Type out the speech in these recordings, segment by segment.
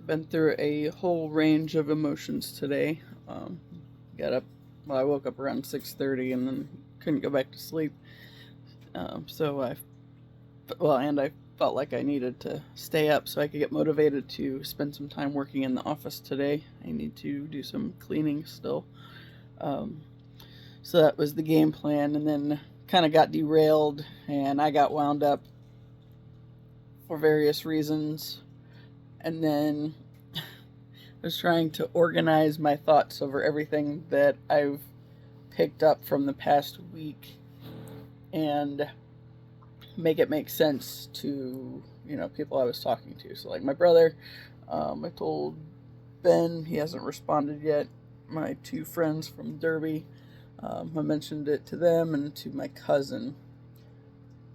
Been through a whole range of emotions today. Got up. Well, I woke up around 6:30 and then couldn't go back to sleep. So I felt like I needed to stay up so I could get motivated to spend some time working in the office today. I need to do some cleaning still. Um, so that was the game plan, and then kind of got derailed, and I got wound up for various reasons, and then was trying to organize my thoughts over everything that I've picked up from the past week and make it make sense to, people I was talking to. So, like my brother, I told Ben, he hasn't responded yet. My two friends from Derby, I mentioned it to them, and to my cousin.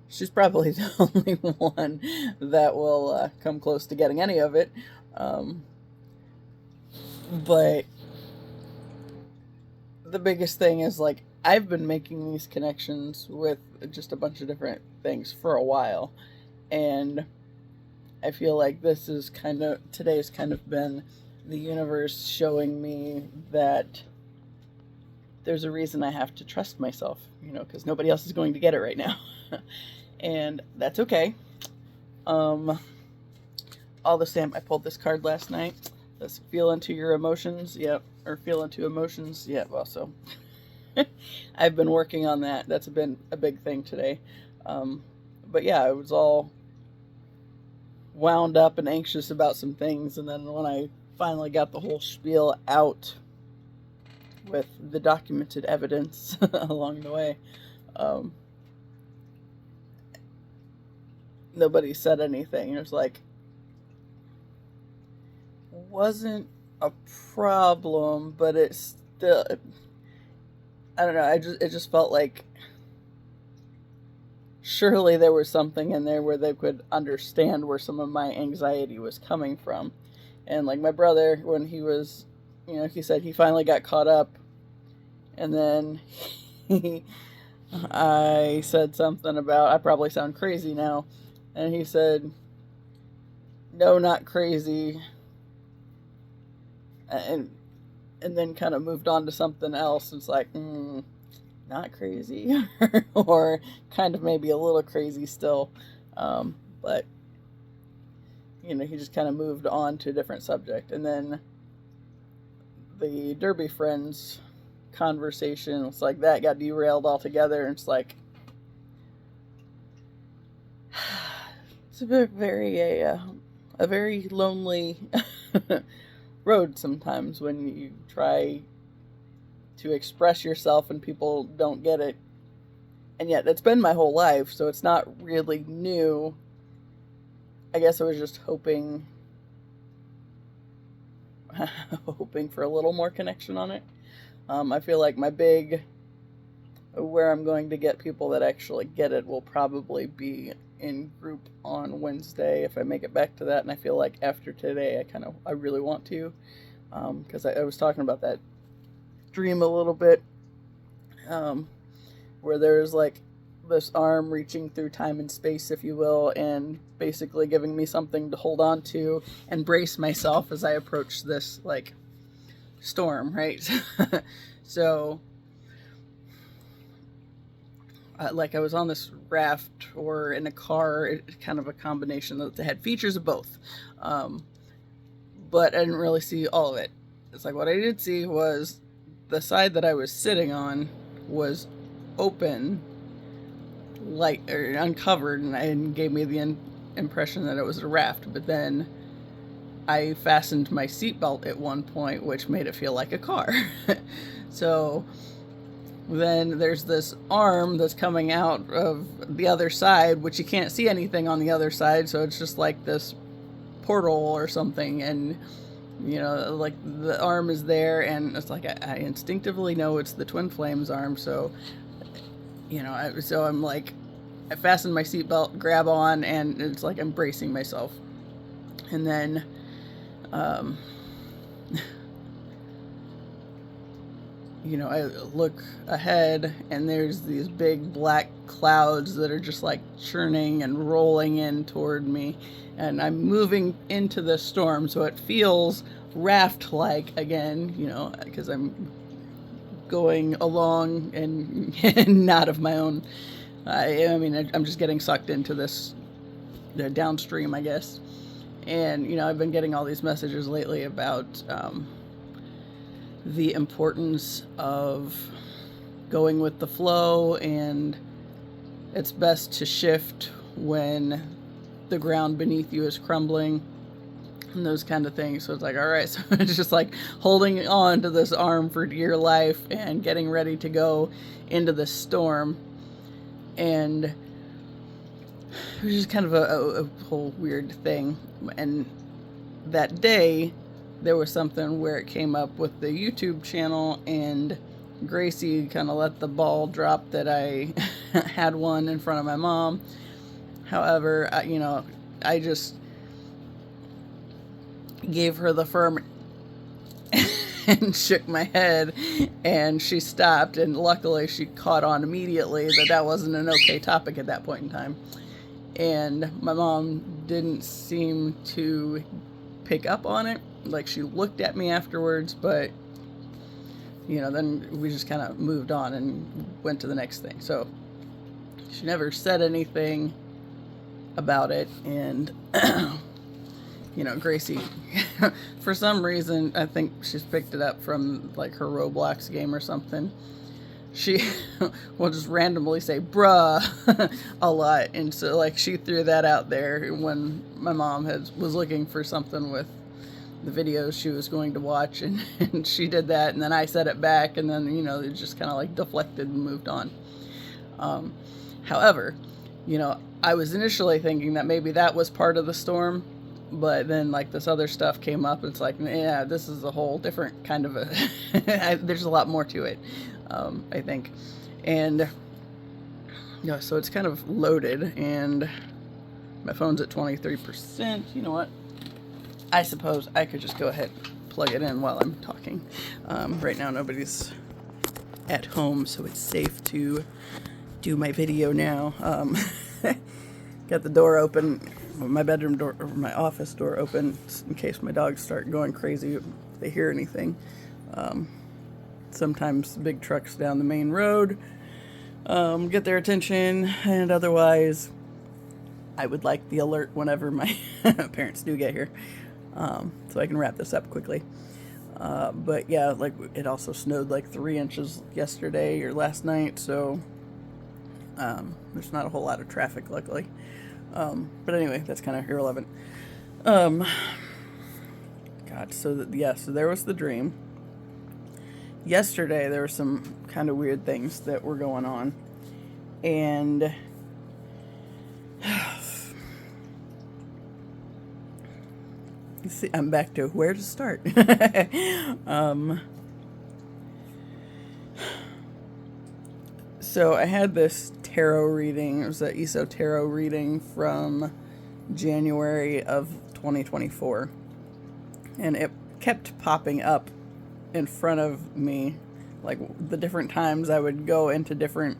She's probably the only one that will come close to getting any of it. But the biggest thing is, like, I've been making these connections with just a bunch of different things for a while. And I feel like today's kind of been the universe showing me that there's a reason I have to trust myself, because nobody else is going to get it right now. And that's okay. All the same, I pulled this card last night. Let's feel into your emotions. Yep. Or feel into emotions. Yeah, well, so I've been working on that. That's been a big thing today. But yeah, I was all wound up and anxious about some things. And then when I finally got the whole spiel out with the documented evidence along the way, nobody said anything. It was like, wasn't a problem, but it's still, I don't know, it just felt like surely there was something in there where they could understand where some of my anxiety was coming from. And like my brother, when he was, he said he finally got caught up, and then I said something about, I probably sound crazy now, and he said, no, not crazy, and then kind of moved on to something else. It's like, not crazy, or kind of maybe a little crazy still, but he just kind of moved on to a different subject. And then the Derby friends conversation, it's like that got derailed altogether, and it's like, it's a very lonely road sometimes when you try to express yourself and people don't get it. And yet that's been my whole life, so it's not really new. I guess I was just hoping for a little more connection on it. I feel like where I'm going to get people that actually get it will probably be in group on Wednesday if I make it back to that. And I feel like after today, I really want to, because I was talking about that dream a little bit, where there's like this arm reaching through time and space, if you will, and basically giving me something to hold on to and brace myself as I approach this like storm, right? So like I was on this raft or in a car, kind of a combination that had features of both, but I didn't really see all of it. It's like what I did see was the side that I was sitting on was open, light or uncovered, and gave me the impression that it was a raft. But then I fastened my seatbelt at one point, which made it feel like a car. So then there's this arm that's coming out of the other side, which you can't see anything on the other side, so it's just like this portal or something. And like the arm is there, and it's like I instinctively know it's the Twin Flames arm. So so I'm like, I fasten my seatbelt, grab on, and it's like I'm bracing myself. And then I look ahead and there's these big black clouds that are just like churning and rolling in toward me. And I'm moving into the storm, so it feels raft-like again, because I'm going along and not of my own. I'm just getting sucked into this downstream, I guess. And, I've been getting all these messages lately about the importance of going with the flow, and it's best to shift when the ground beneath you is crumbling and those kind of things. So it's like, all right, so it's just like holding on to this arm for dear life and getting ready to go into the storm. And it was just kind of a whole weird thing. And that day there was something where it came up with the YouTube channel, and Gracie kind of let the ball drop that I had one in front of my mom. However, I just gave her the firm and shook my head, and she stopped, and luckily she caught on immediately that wasn't an okay topic at that point in time. And my mom didn't seem to pick up on it. Like, she looked at me afterwards, but then we just kind of moved on and went to the next thing. So she never said anything about it. And Gracie, for some reason, I think she's picked it up from like her Roblox game or something. She will just randomly say bruh a lot, and so like she threw that out there when my mom was looking for something with the videos she was going to watch, and she did that, and then I said it back, and then it just kind of like deflected and moved on. However, I was initially thinking that maybe that was part of the storm, but then like this other stuff came up, and it's like, yeah, this is a whole different kind of there's a lot more to it, I think. And so it's kind of loaded, and my phone's at 23%. You know what? I suppose I could just go ahead and plug it in while I'm talking. Right now nobody's at home, so it's safe to do my video now. Got the door open, my bedroom door, or my office door open, in case my dogs start going crazy if they hear anything. Sometimes big trucks down the main road get their attention, and otherwise I would like the alert whenever my parents do get here. So I can wrap this up quickly. But yeah, like it also snowed like 3 inches yesterday or last night, so there's not a whole lot of traffic, luckily. But anyway, that's kind of irrelevant. God, so there was the dream. Yesterday there were some kind of weird things that were going on, and you see, I'm back to where to start. So I had this tarot reading. It was an ESO tarot reading from January of 2024, and it kept popping up in front of me, like the different times I would go into different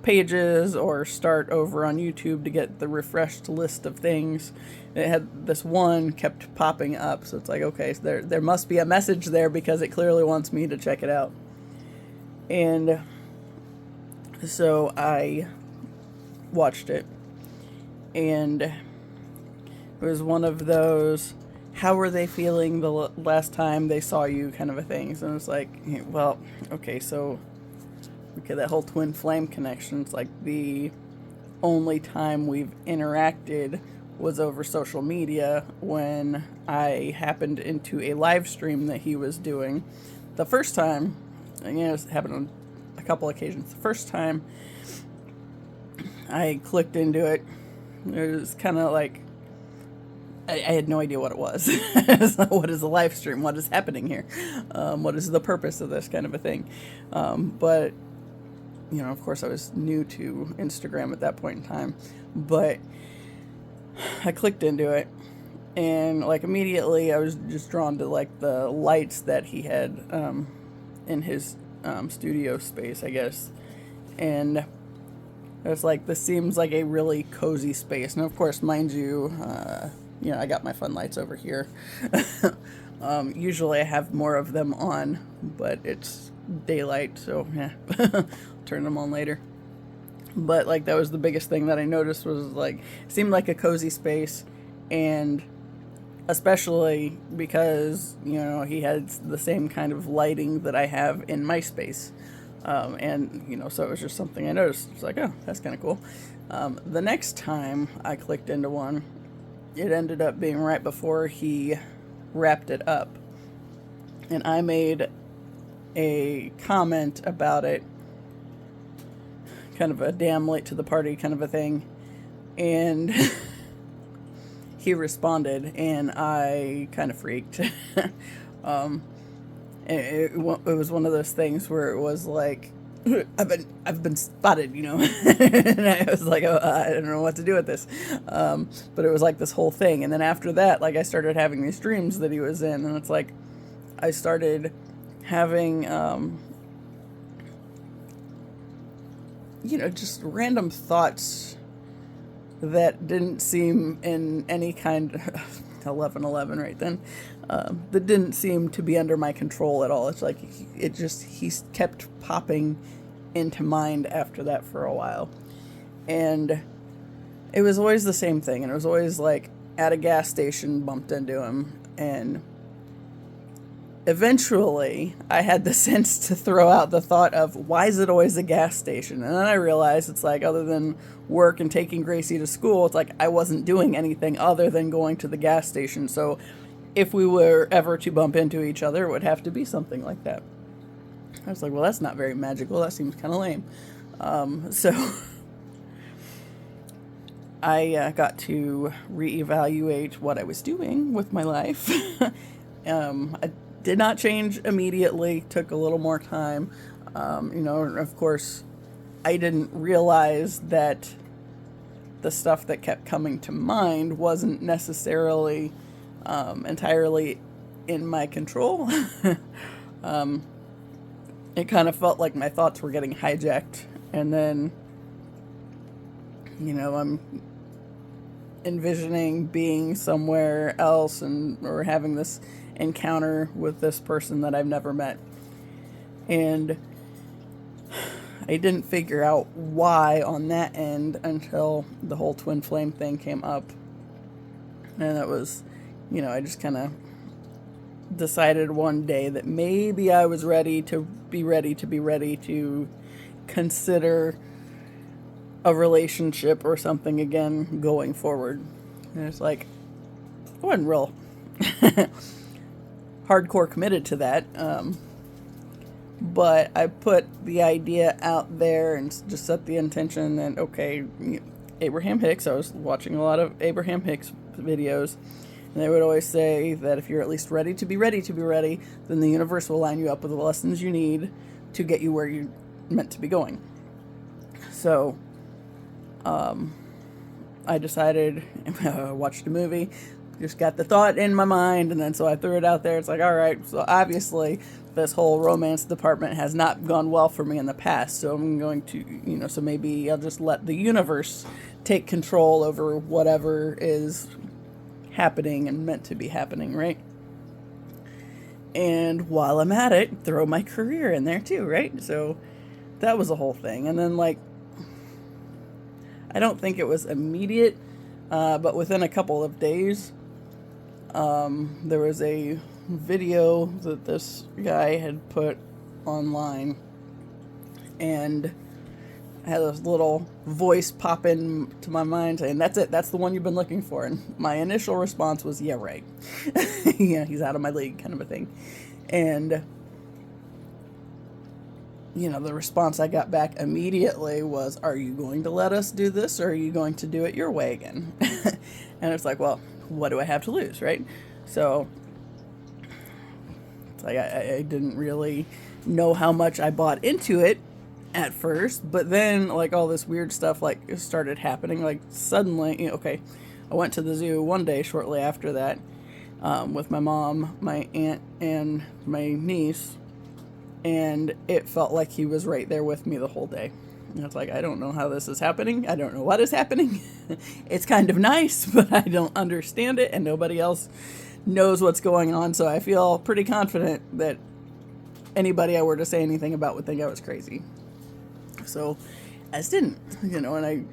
pages or start over on YouTube to get the refreshed list of things. It had this one kept popping up, so it's like, okay, so there must be a message there, because it clearly wants me to check it out. And so I watched it, and it was one of those, how were they feeling the last time they saw you kind of a thing. So it's like, well, okay, so that whole twin flame connection, it's like the only time we've interacted was over social media, when I happened into a live stream that he was doing. The first time, it's happened on a couple occasions. The first time I clicked into it, it was kind of like, I had no idea what it was. So what is a live stream? What is happening here? What is the purpose of this kind of a thing? But, of course I was new to Instagram at that point in time. But I clicked into it, and like immediately I was just drawn to like the lights that he had in his studio space, I guess. And it's like, this seems like a really cozy space. And of course, mind you, I got my fun lights over here. Usually I have more of them on, but it's daylight, so yeah, turn them on later. But like, that was the biggest thing that I noticed, was like, it seemed like a cozy space. And especially because, he had the same kind of lighting that I have in my space. And so it was just something I noticed. It's like, oh, that's kind of cool. The next time I clicked into one, it ended up being right before he wrapped it up. And I made a comment about it, kind of a damn late to the party kind of a thing. And he responded, and I kind of freaked. It was one of those things where it was like, I've been spotted, and I was like, oh, I don't know what to do with this. But it was like this whole thing. And then after that, like, I started having these dreams that he was in, and it's like, I started having, just random thoughts that didn't seem in any kind of 11:11 right then, that didn't seem to be under my control at all. It's like, he kept popping into mind after that for a while. And it was always the same thing. And it was always like, at a gas station, bumped into him. And eventually I had the sense to throw out the thought of, why is it always a gas station? And then I realized it's like, other than work and taking Gracie to school, it's like, I wasn't doing anything other than going to the gas station. So if we were ever to bump into each other, it would have to be something like that. I was like, well, that's not very magical. That seems kind of lame. So I got to reevaluate what I was doing with my life. I did not change immediately. Took a little more time. Of course, I didn't realize that the stuff that kept coming to mind wasn't necessarily entirely in my control. It kind of felt like my thoughts were getting hijacked, and then, I'm envisioning being somewhere else or having this encounter with this person that I've never met. And I didn't figure out why on that end until the whole twin flame thing came up. And it was, I just kind of decided one day that maybe I was ready to consider a relationship or something again going forward. And it's like, I wasn't real hardcore committed to that. But I put the idea out there and just set the intention that, okay, Abraham Hicks, I was watching a lot of Abraham Hicks videos, and they would always say that if you're at least ready to be ready, then the universe will line you up with the lessons you need to get you where you're meant to be going. So, I decided, watched a movie, just got the thought in my mind, and then so I threw it out there. It's like, all right, so obviously this whole romance department has not gone well for me in the past, so I'm going to, so maybe I'll just let the universe take control over whatever is happening and meant to be happening, right? And while I'm at it, throw my career in there too, right? So that was a whole thing. And then, like, I don't think it was immediate, but within a couple of days, there was a video that this guy had put online, and I had this little voice pop in to my mind saying, that's it, that's the one you've been looking for. And my initial response was, yeah, right. Yeah, he's out of my league, kind of a thing. And the response I got back immediately was, are you going to let us do this, or are you going to do it your way again? And it's like, well, what do I have to lose, right? So it's like, I didn't really know how much I bought into it at first, but then, like, all this weird stuff, like, started happening. Like, suddenly, okay, I went to the zoo one day shortly after that, with my mom, my aunt, and my niece. and it felt like he was right there with me the whole day. And it's like, I don't know how this is happening. I don't know what is happening. It's kind of nice, but I don't understand it, and nobody else knows what's going on. So I feel pretty confident that anybody I were to say anything about would think I was crazy. So I just didn't, and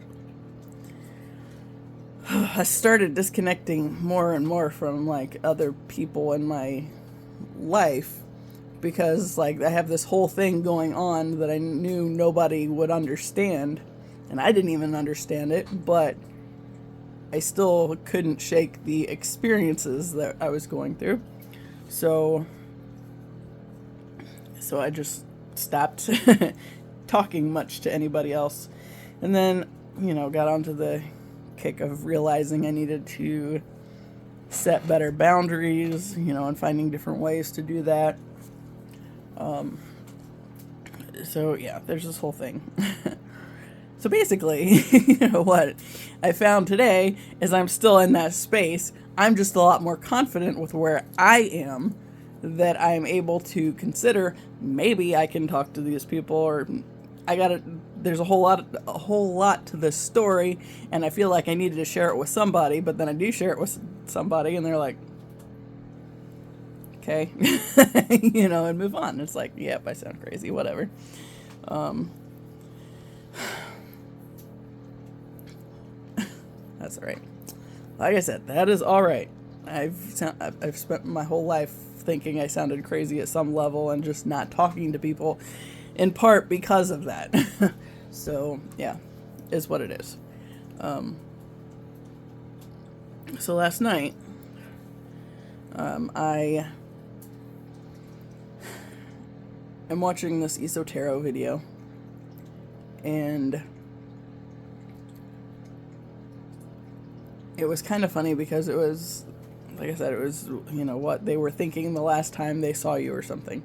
I started disconnecting more and more from like other people in my life, because like I have this whole thing going on that I knew nobody would understand, and I didn't even understand it, but I still couldn't shake the experiences that I was going through. So I just stopped talking much to anybody else, and then got onto the kick of realizing I needed to set better boundaries, and finding different ways to do that. So yeah, there's this whole thing. So basically, what I found today is I'm still in that space. I'm just a lot more confident with where I am, that I'm able to consider maybe I can talk to these people, or there's a whole lot to this story, and I feel like I needed to share it with somebody, but then I do share it with somebody and they're like, okay, and move on. It's like, yep, I sound crazy, whatever. That's all right. Like I said, that is all right. I've spent my whole life thinking I sounded crazy at some level and just not talking to people, in part because of that. So yeah, is what it is. So last night, I am watching this Esoterro video, and it was kind of funny because it was, like I said, it was, what they were thinking the last time they saw you or something.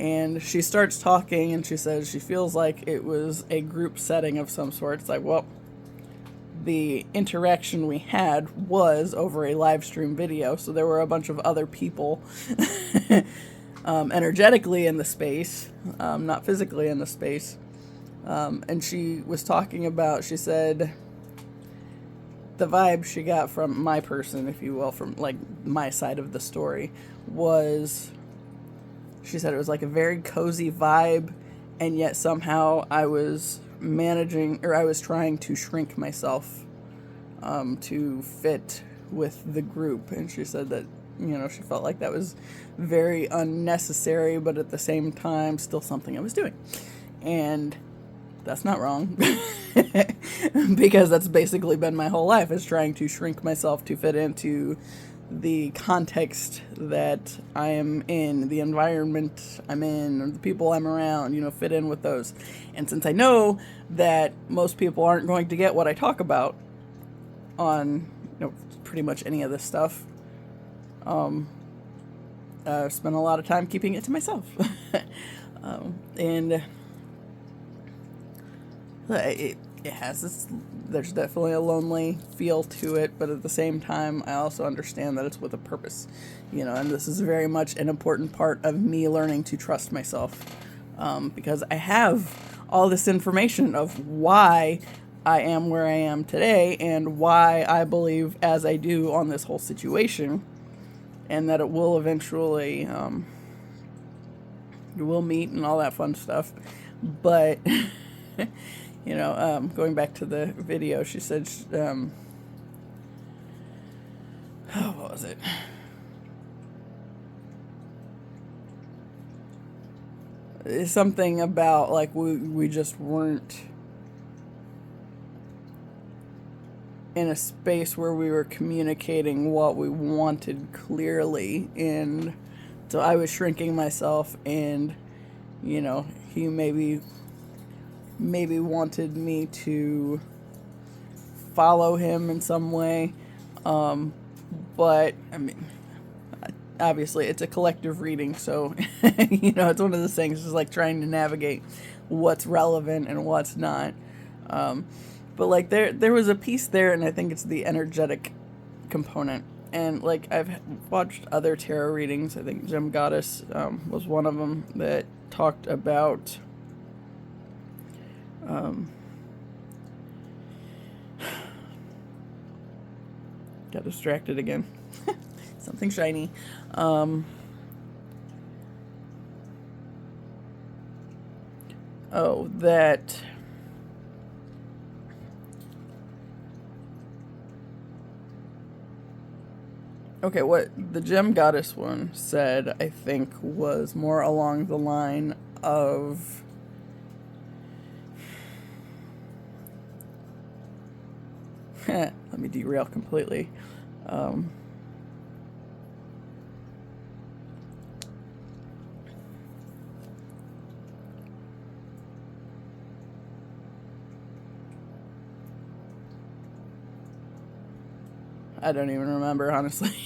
And she starts talking and she says she feels like it was a group setting of some sort. It's like, well, the interaction we had was over a live stream video, so there were a bunch of other people energetically in the space, not physically in the space. And she was talking about, she said, the vibe she got from my person, if you will, from like my side of the story, was, she said it was like a very cozy vibe, and yet somehow I was trying to shrink myself to fit with the group. And she said that, she felt like that was very unnecessary, but at the same time, still something I was doing. And that's not wrong, because that's basically been my whole life, is trying to shrink myself to fit into the context that I am in, the environment I'm in, or the people I'm around, fit in with those. And since I know that most people aren't going to get what I talk about on, pretty much any of this stuff, I've spent a lot of time keeping it to myself. And it has this, there's definitely a lonely feel to it, but at the same time, I also understand that it's with a purpose, and this is very much an important part of me learning to trust myself, because I have all this information of why I am where I am today, and why I believe as I do on this whole situation, and that it will eventually, we'll meet and all that fun stuff. But going back to the video, she said, what was it? It's something about, like, we just weren't in a space where we were communicating what we wanted clearly, and so I was shrinking myself, and, he maybe wanted me to follow him in some way, but, I mean, obviously it's a collective reading, so, it's one of those things, just like trying to navigate what's relevant and what's not, but, like, there was a piece there, and I think it's the energetic component, and, like, I've watched other tarot readings. I think Gem Goddess was one of them that talked about got distracted again. Something shiny. Oh, that okay, what the gem goddess one said, I think, was more along the line of let me derail completely. I don't even remember, honestly.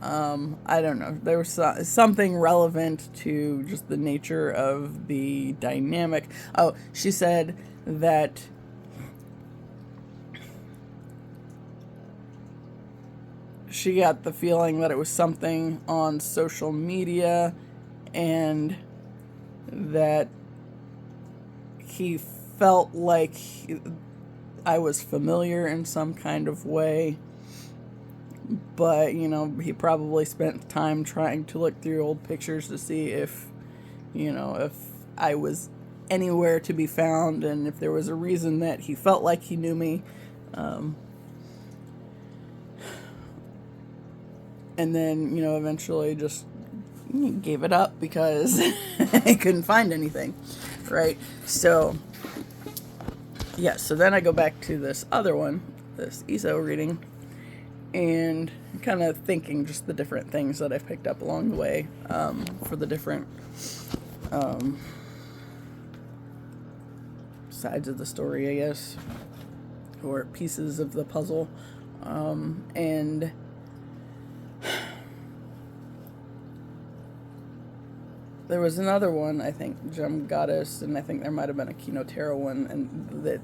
I don't know. There was something relevant to just the nature of the dynamic. Oh, she said that she got the feeling that it was something on social media and that he felt like I was familiar in some kind of way, but, you know, he probably spent time trying to look through old pictures to see if, you know, if I was anywhere to be found and if there was a reason that he felt like he knew me. And then, you know, eventually just gave it up because I couldn't find anything, right? So, yeah, so then I go back to this other one, this ESO reading, and kind of thinking just the different things that I've picked up along the way for the different sides of the story, I guess, or pieces of the puzzle. And there was another one, I think, Gem Goddess, and I think there might have been a Kino Tarot one, and that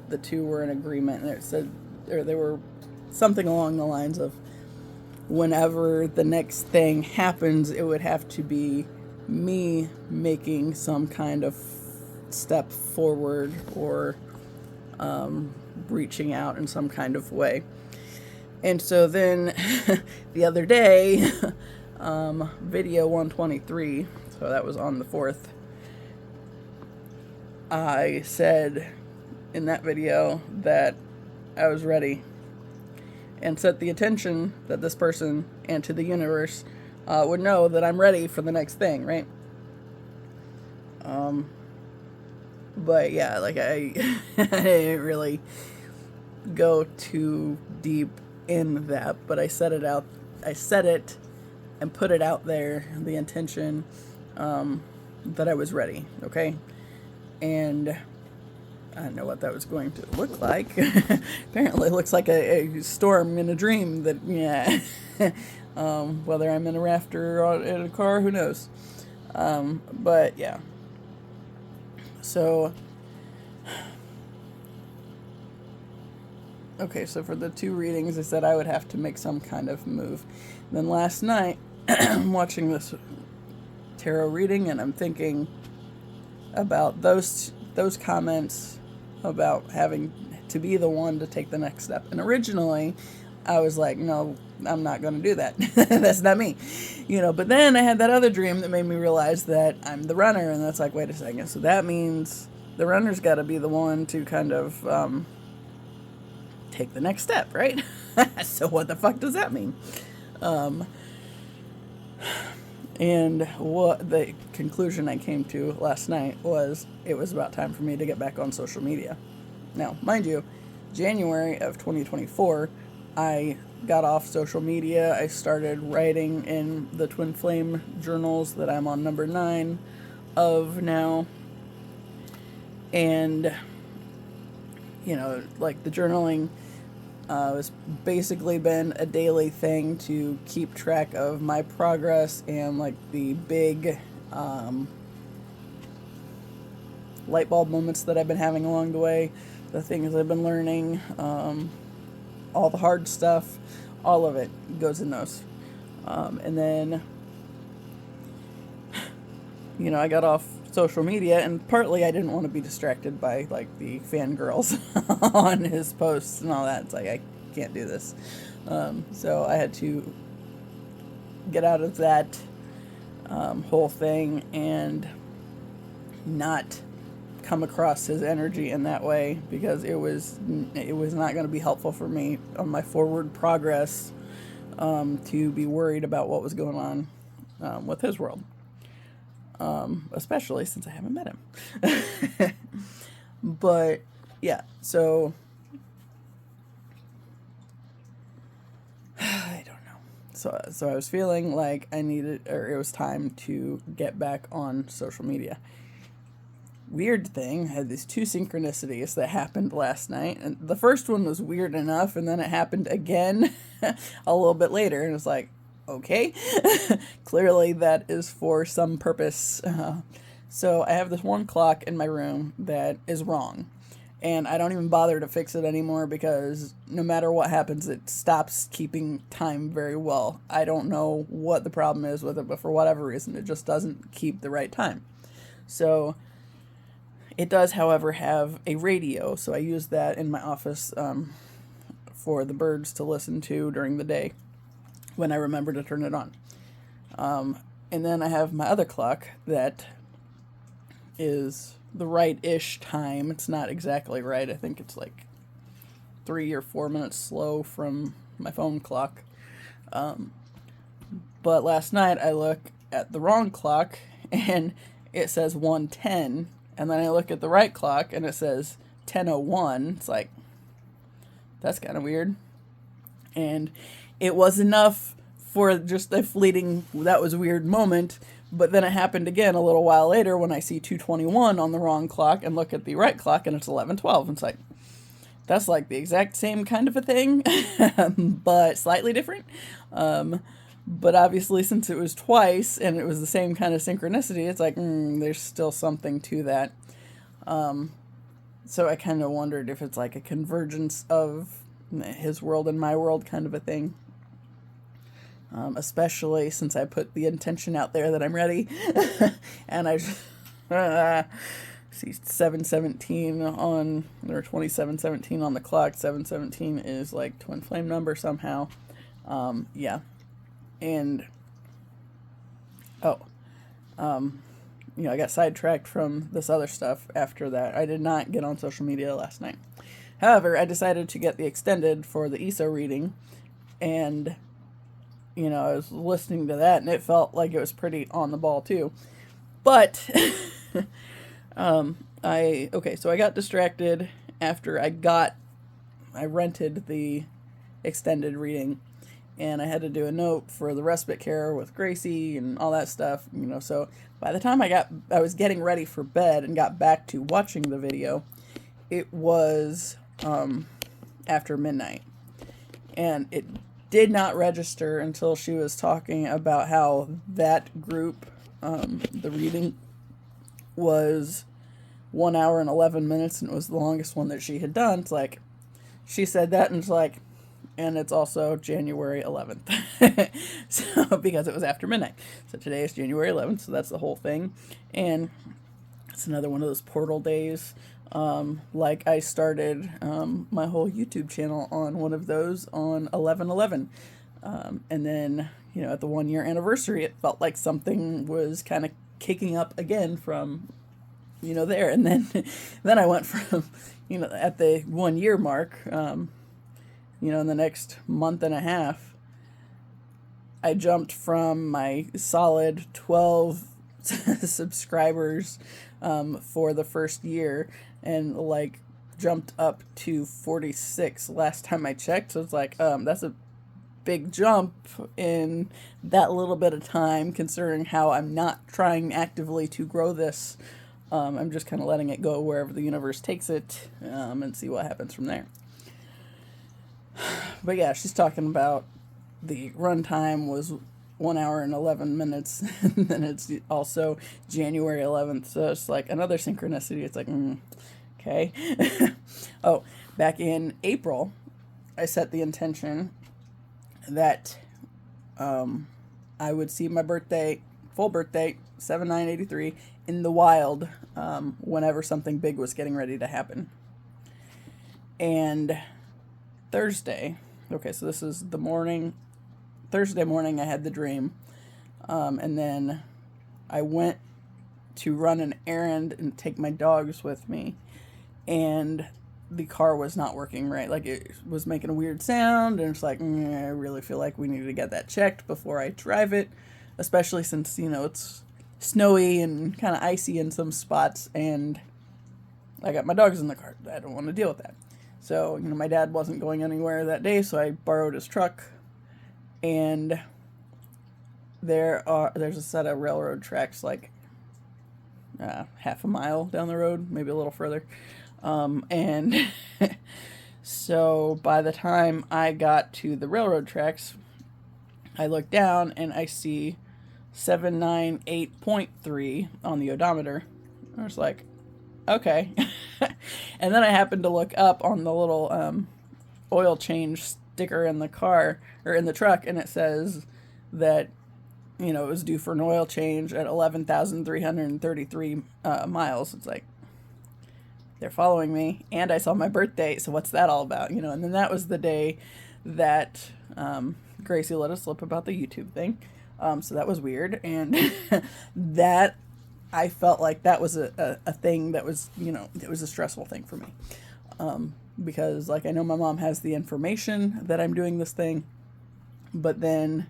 the two were in agreement, and it said, or they were something along the lines of, whenever the next thing happens, it would have to be me making some kind of step forward or reaching out in some kind of way. And so then the other day, video 123, so that was on the 4th, I said in that video that I was ready and set the intention that this person and to the universe would know that I'm ready for the next thing, right? But yeah, like I didn't really go too deep in that, but I set it out, and put it out there, the intention that I was ready, okay? And I don't know what that was going to look like. Apparently it looks like a storm in a dream that, yeah, whether I'm in a rafter or in a car, who knows? But yeah. So, okay, so for the two readings, I said I would have to make some kind of move. Then last night, I'm watching this tarot reading, and I'm thinking about those comments about having to be the one to take the next step. And originally, I was like, no, I'm not going to do that. That's not me. You know, but then I had that other dream that made me realize that I'm the runner, and that's like, wait a second. So that means the runner's got to be the one to kind of take the next step, right? So what the fuck does that mean? And what the conclusion I came to last night was it was about time for me to get back on social media. Now, mind you, January of 2024, I got off social media. I started writing in the Twin Flame journals that I'm on number 9 of now. And, you know, like the journaling has basically been a daily thing to keep track of my progress and like the big light bulb moments that I've been having along the way, the things I've been learning, all the hard stuff, all of it goes in those. And then I got off social media, and partly I didn't want to be distracted by like the fangirls on his posts and all that. It's like, I can't do this. So I had to get out of that whole thing and not come across his energy in that way, because it was not going to be helpful for me on my forward progress to be worried about what was going on with his world, especially since I haven't met him. But yeah, so I don't know. So I was feeling like I needed, or it was time to get back on social media. Weird thing, I had these two synchronicities that happened last night, and the first one was weird enough, and then it happened again a little bit later, and it's like, okay, clearly that is for some purpose. So I have this one clock in my room that is wrong, and I don't even bother to fix it anymore, because no matter what happens, it stops keeping time very well. I don't know what the problem is with it, but for whatever reason, it just doesn't keep the right time. So it does, however, have a radio, so I use that in my office for the birds to listen to during the day when I remember to turn it on. And then I have my other clock that is the right-ish time. It's not exactly right. I think it's like 3 or 4 minutes slow from my phone clock. But last night I look at the wrong clock and it says 1:10. And then I look at the right clock, and it says 10:01. It's like, that's kind of weird. And it was enough for just a fleeting, that was a weird moment. But then it happened again a little while later when I see 2:21 on the wrong clock and look at the right clock, and it's 11:12. It's like, that's like the exact same kind of a thing, but slightly different. But obviously, since it was twice and it was the same kind of synchronicity, it's like, there's still something to that. So I kind of wondered if it's like a convergence of his world and my world kind of a thing. Especially since I put the intention out there that I'm ready. And I just see 717 on, or 2717 on the clock. 717 is like twin flame number somehow. Yeah. And, I got sidetracked from this other stuff after that. I did not get on social media last night. However, I decided to get the extended for the ESO reading, and, I was listening to that, and it felt like it was pretty on the ball, too. But, so I got distracted after I rented the extended reading, and I had to do a note for the respite care with Gracie and all that stuff, so by the time I was getting ready for bed and got back to watching the video, it was after midnight. And it did not register until she was talking about how that group, the reading, was 1 hour and 11 minutes, and it was the longest one that she had done. It's like, she said that, and it's like, and it's also January 11th. So, because it was after midnight. So today is January 11th, so that's the whole thing. And it's another one of those portal days. Like I started my whole YouTube channel on one of those on 11/11. And then, at the 1 year anniversary, it felt like something was kind of kicking up again from, there. And then I went from, at the 1 year mark, in the next month and a half, I jumped from my solid 12 subscribers for the first year, and jumped up to 46 last time I checked. So it's like, that's a big jump in that little bit of time, considering how I'm not trying actively to grow this. I'm just kind of letting it go wherever the universe takes it, and see what happens from there. But yeah, she's talking about the runtime was 1 hour and 11 minutes, and then it's also January 11th, so it's like another synchronicity. It's like, okay. Oh, back in April, I set the intention that I would see my full birthday, 7983 in the wild, whenever something big was getting ready to happen. And Thursday, okay, so this is the morning, Thursday morning I had the dream, and then I went to run an errand and take my dogs with me, and the car was not working right. Like, it was making a weird sound, and it's like, I really feel like we need to get that checked before I drive it, especially since, it's snowy and kind of icy in some spots, and I got my dogs in the car. I don't want to deal with that. So, my dad wasn't going anywhere that day, so I borrowed his truck, and there's a set of railroad tracks, like, half a mile down the road, maybe a little further. And so by the time I got to the railroad tracks, I look down and I see 798.3 on the odometer. I was like, okay. And then I happened to look up on the little oil change sticker in the car, or in the truck, and it says that, it was due for an oil change at 11,333 miles. It's like, they're following me, and I saw my birthday, so what's that all about? And then that was the day that Gracie let us slip about the YouTube thing. So that was weird, and that, I felt like that was a thing that was, it was a stressful thing for me. Because, like, I know my mom has the information that I'm doing this thing, but then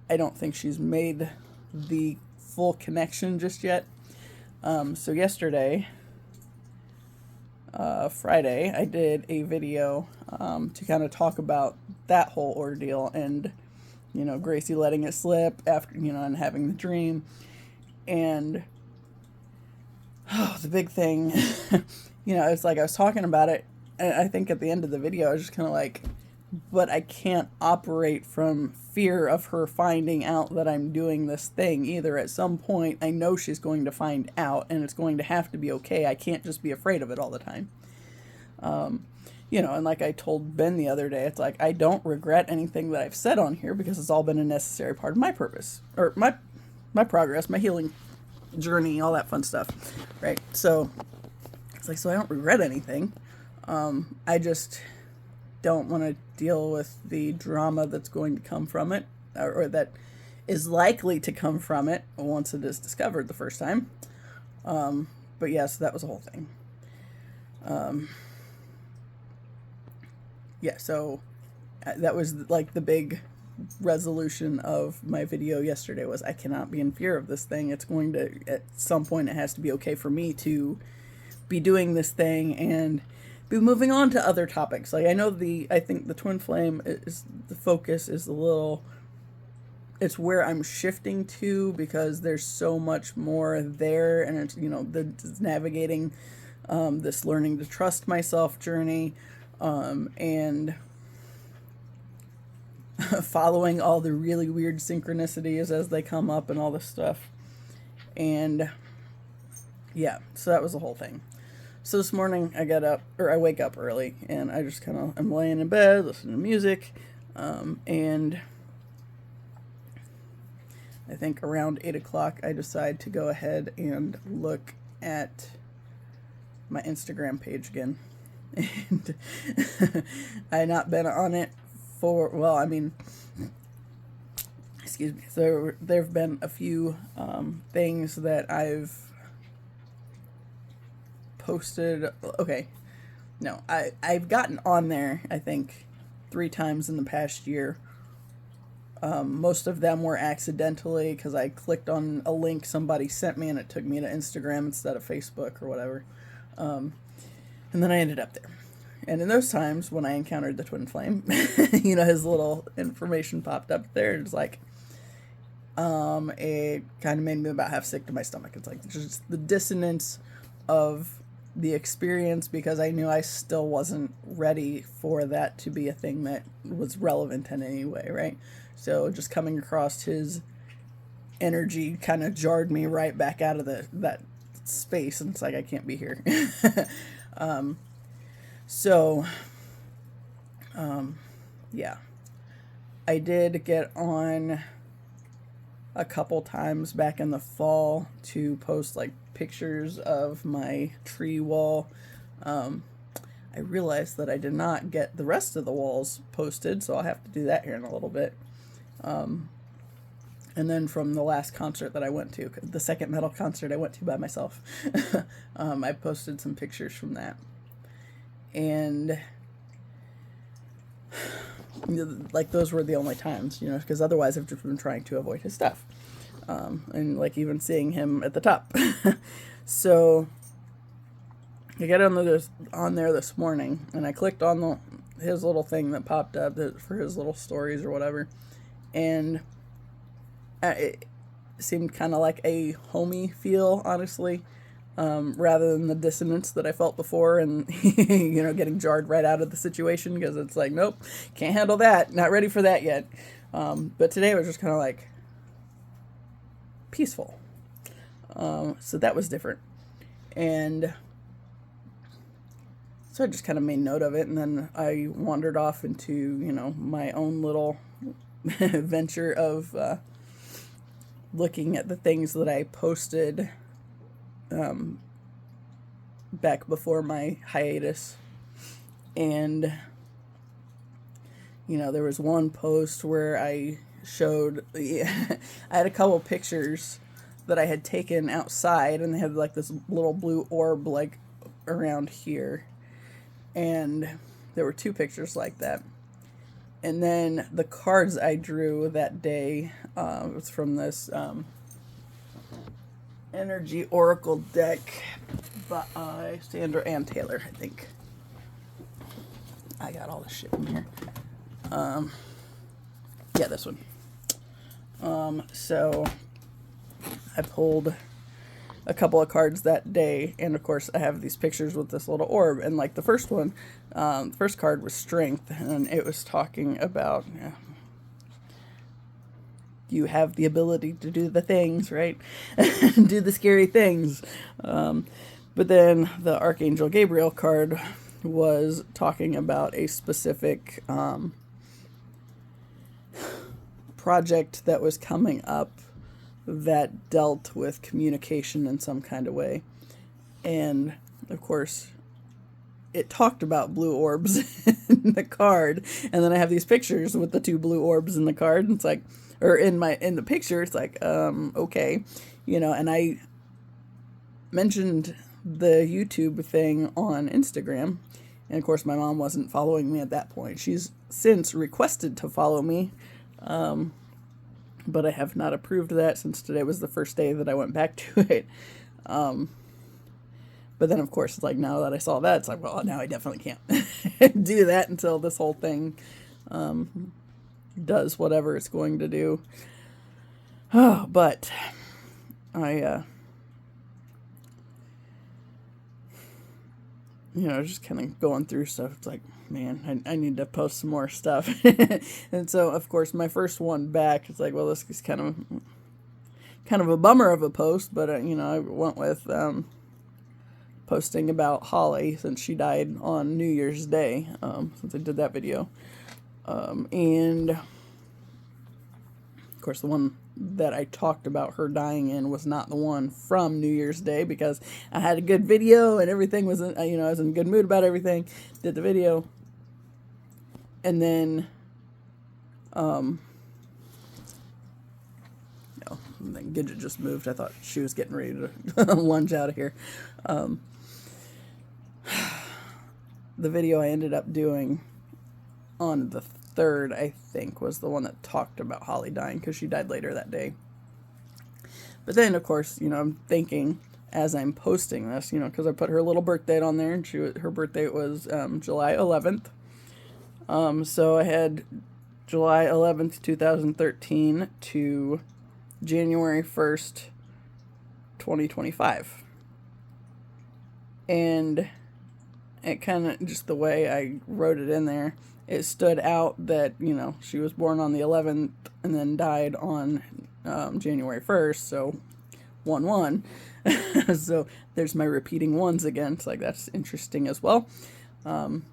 I don't think she's made the full connection just yet. So yesterday, Friday, I did a video to kind of talk about that whole ordeal, and Gracie letting it slip after, and having the dream. And the big thing, it's like I was talking about it, and I think at the end of the video I was just kind of like, but I can't operate from fear of her finding out that I'm doing this thing either. At some point, I know she's going to find out, and it's going to have to be okay. I can't just be afraid of it all the time. And like I told Ben the other day, it's like, I don't regret anything that I've said on here, because it's all been a necessary part of my purpose, or my progress, my healing journey, all that fun stuff, right? So it's like, so I don't regret anything. I just don't want to deal with the drama that's going to come from it, or that is likely to come from it once it is discovered the first time. But yes, that was the whole thing. So that was like the big resolution of my video yesterday, was I cannot be in fear of this thing. It's going to, at some point, it has to be okay for me to be doing this thing and be moving on to other topics. Like, I think the twin flame is, the focus is a little, it's where I'm shifting to, because there's so much more there, and it's, it's navigating this learning to trust myself journey, and following all the really weird synchronicities as they come up and all this stuff. And yeah, so that was the whole thing. So this morning I wake up early, and I just kind of, I'm laying in bed, listening to music, and I think around 8 o'clock I decide to go ahead and look at my Instagram page again. And I had not been on it for, excuse me, so there have been a few things that I've posted. Okay, no, I've gotten on there, I think, 3 times in the past year. Most of them were accidentally, because I clicked on a link somebody sent me, and it took me to Instagram instead of Facebook or whatever. And then I ended up there. And in those times when I encountered the twin flame, his little information popped up there. It's like, it kind of made me about half sick to my stomach. It's like just the dissonance of the experience, because I knew I still wasn't ready for that to be a thing that was relevant in any way, right? So just coming across his energy kind of jarred me right back out of that space, and it's like, I can't be here. Yeah, I did get on a couple times back in the fall to post like pictures of my tree wall. I realized that I did not get the rest of the walls posted, so I'll have to do that here in a little bit. And then from the last concert that I went to, the second metal concert I went to by myself, I posted some pictures from that. And like those were the only times, you know, because otherwise I've just been trying to avoid his stuff. And like even seeing him at the top. So I got on there this morning, and I clicked on his little thing that popped up for his little stories or whatever, and it seemed kind of like a homey feel, honestly, rather than the dissonance that I felt before, and you know, getting jarred right out of the situation because it's like, nope, can't handle that, not ready for that yet. But today was just kind of like peaceful, so that was different, and so I just kind of made note of it, and then I wandered off into, you know, my own little venture of looking at the things that I posted back before my hiatus. And, you know, there was one post where I showed, I had a couple pictures that I had taken outside, and they had like this little blue orb like around here. And there were two pictures like that. And then the cards I drew that day was from this Energy Oracle deck by Sandra and Taylor, I think. I got all this shit in here. Yeah, this one. So I pulled a couple of cards that day, and of course I have these pictures with this little orb, and like the first one, the first card was Strength, and it was talking about you have the ability to do the things, right? Do the scary things. But then the Archangel Gabriel card was talking about a specific project that was coming up that dealt with communication in some kind of way. And of course it talked about blue orbs in the card, and then I have these pictures with the two blue orbs in the card, and it's like, or in the picture, it's like, okay, you know. And I mentioned the YouTube thing on Instagram, and of course my mom wasn't following me at that point. She's since requested to follow me, but I have not approved of that since today was the first day that I went back to it. But then, of course, it's like, now that I saw that, it's like, well, now I definitely can't do that until this whole thing does whatever it's going to do. Oh, but I, you know, just kind of going through stuff. It's like, man, I need to post some more stuff. And so, of course, my first one back, it's like, well, this is kind of a bummer of a post, but, you know, I went with posting about Holly, since she died on New Year's Day, since I did that video. And, of course, the one that I talked about her dying in was not the one from New Year's Day, because I had a good video and everything was, you know, I was in a good mood about everything, did the video, and then, no, and then Gidget just moved. I thought she was getting ready to lunge out of here. The video I ended up doing on the 3rd, I think, was the one that talked about Holly dying, because she died later that day. But then, of course, you know, I'm thinking as I'm posting this, you know, because I put her little birth date on there, and her birth date was July 11th. So I had July 11th, 2013 to January 1st, 2025. And it kind of, just the way I wrote it in there, it stood out that, you know, she was born on the 11th and then died on January 1st, so 1-1. So there's my repeating ones again. It's like, that's interesting as well. Kind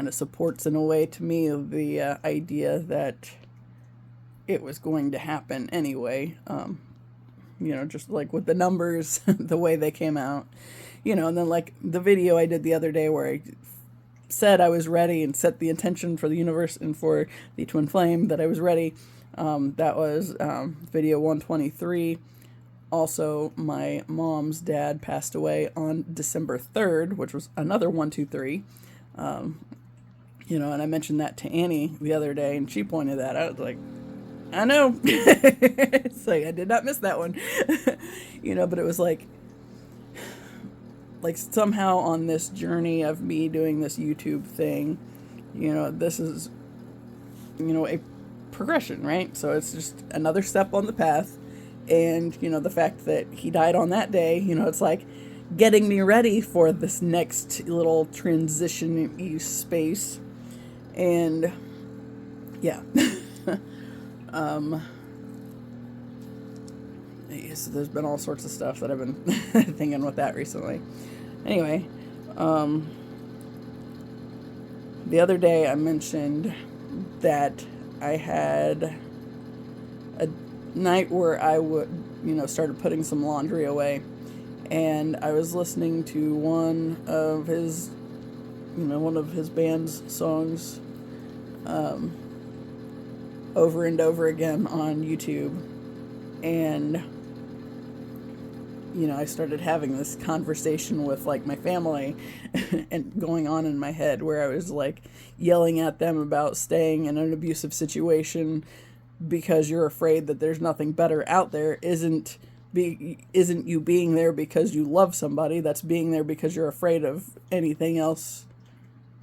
of supports in a way to me the idea that it was going to happen anyway. Just like with the numbers, the way they came out, and then like the video I did the other day where I said I was ready and set the intention for the universe and for the twin flame that I was ready. That was video 123. Also, my mom's dad passed away on December 3rd, which was another 123. And I mentioned that to Annie the other day, and she pointed that out. I was like, I know. It's like, I did not miss that one. But it was like somehow on this journey of me doing this YouTube thing, this is, a progression, right? So it's just another step on the path. And, the fact that he died on that day, it's like getting me ready for this next little transition-y space. And, yeah. So there's been all sorts of stuff that I've been thinking with that recently. Anyway, the other day I mentioned that I had a night where I would, started putting some laundry away, and I was listening to one of his band's songs, over and over again on YouTube, and, I started having this conversation with, like, my family and going on in my head where I was, like, yelling at them about staying in an abusive situation because you're afraid that there's nothing better out there isn't you being there because you love somebody. That's being there because you're afraid of anything else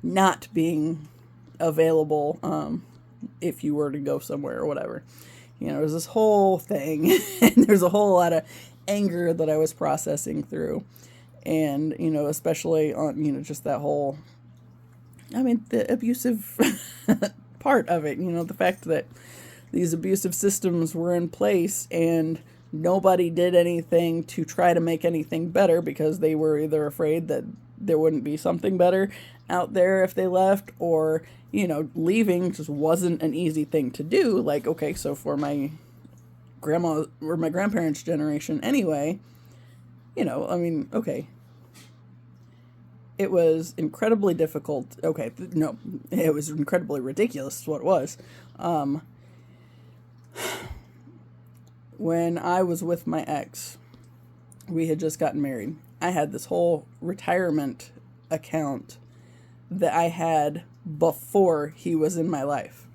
not being available if you were to go somewhere or whatever. There's this whole thing, and there's a whole lot of anger that I was processing through. And, especially on, just that whole, the abusive part of it, the fact that these abusive systems were in place and nobody did anything to try to make anything better because they were either afraid that there wouldn't be something better out there if they left, or, leaving just wasn't an easy thing to do. Like, okay, so for my grandma or my grandparents' generation anyway, okay. It was incredibly difficult. Okay, no, it was incredibly ridiculous is what it was. When I was with my ex, we had just gotten married. I had this whole retirement account that I had before he was in my life.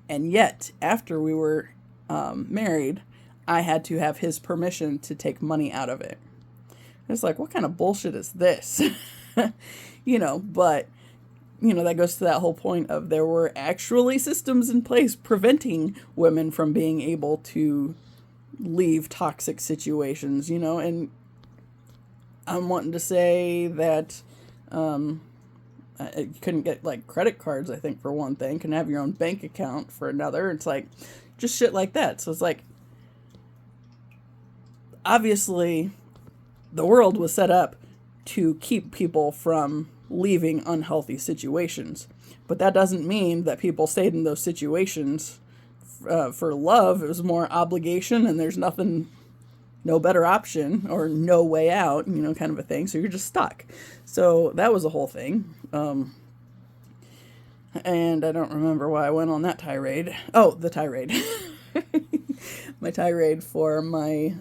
And yet, after we were married, I had to have his permission to take money out of it. It's like, what kind of bullshit is this? But, that goes to that whole point of there were actually systems in place preventing women from being able to leave toxic situations, and I'm wanting to say that you couldn't get, like, credit cards, I think, for one thing, couldn't have your own bank account for another. It's like, just shit like that. So it's like, obviously, the world was set up to keep people from leaving unhealthy situations. But that doesn't mean that people stayed in those situations for love. It was more obligation, and there's no better option or no way out, kind of a thing. So you're just stuck. So that was a whole thing. And I don't remember why I went on that tirade. Oh, the tirade. My tirade for my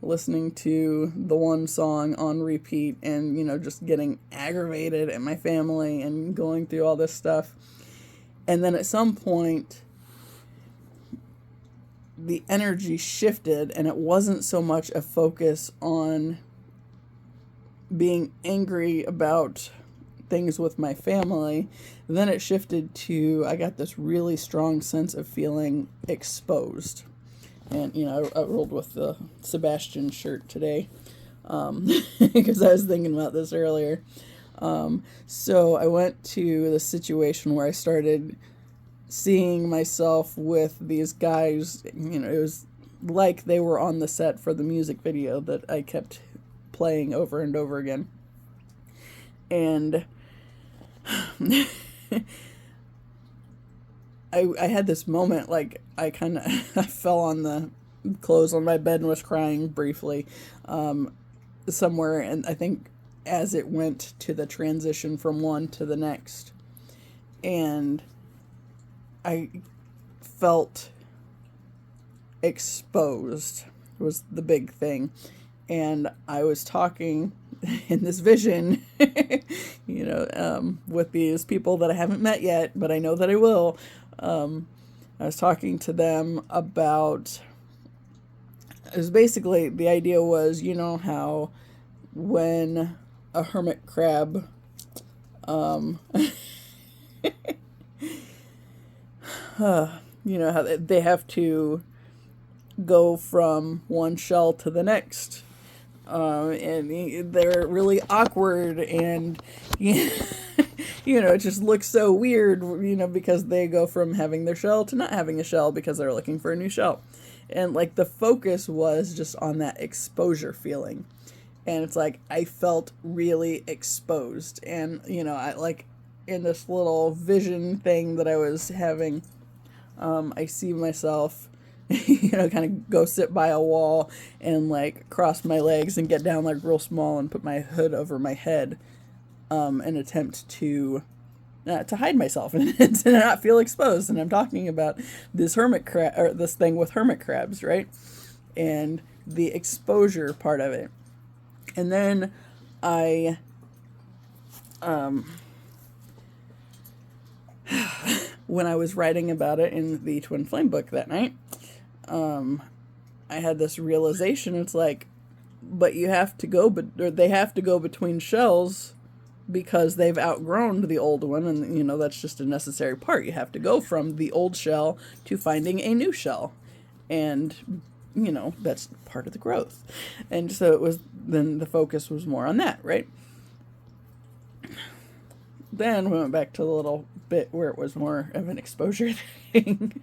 listening to the one song on repeat and, just getting aggravated at my family and going through all this stuff. And then at some point, the energy shifted, and it wasn't so much a focus on being angry about things with my family. Then it shifted to, I got this really strong sense of feeling exposed. And, I rolled with the Sebastian shirt today, because I was thinking about this earlier. So I went to the situation where I started seeing myself with these guys. It was like they were on the set for the music video that I kept playing over and over again. And I had this moment, like, I kind of I fell on the clothes on my bed and was crying briefly somewhere, and I think as it went to the transition from one to the next. And I felt exposed was the big thing. And I was talking in this vision, with these people that I haven't met yet, but I know that I will. I was talking to them about, it was basically, the idea was, how when a hermit crab, how they have to go from one shell to the next, and they're really awkward, and it just looks so weird, because they go from having their shell to not having a shell because they're looking for a new shell. And like the focus was just on that exposure feeling. And it's like I felt really exposed. And, I like in this little vision thing that I was having, I see myself, kind of go sit by a wall and like cross my legs and get down like real small and put my hood over my head, and attempt to hide myself and to not feel exposed. And I'm talking about this this thing with hermit crabs, right? And the exposure part of it. And then I, when I was writing about it in the Twin Flame book that night, I had this realization. It's like, but you have to go, they have to go between shells because they've outgrown the old one. And, that's just a necessary part. You have to go from the old shell to finding a new shell. And, that's part of the growth. And so then the focus was more on that, right? Then we went back to the little bit where it was more of an exposure thing.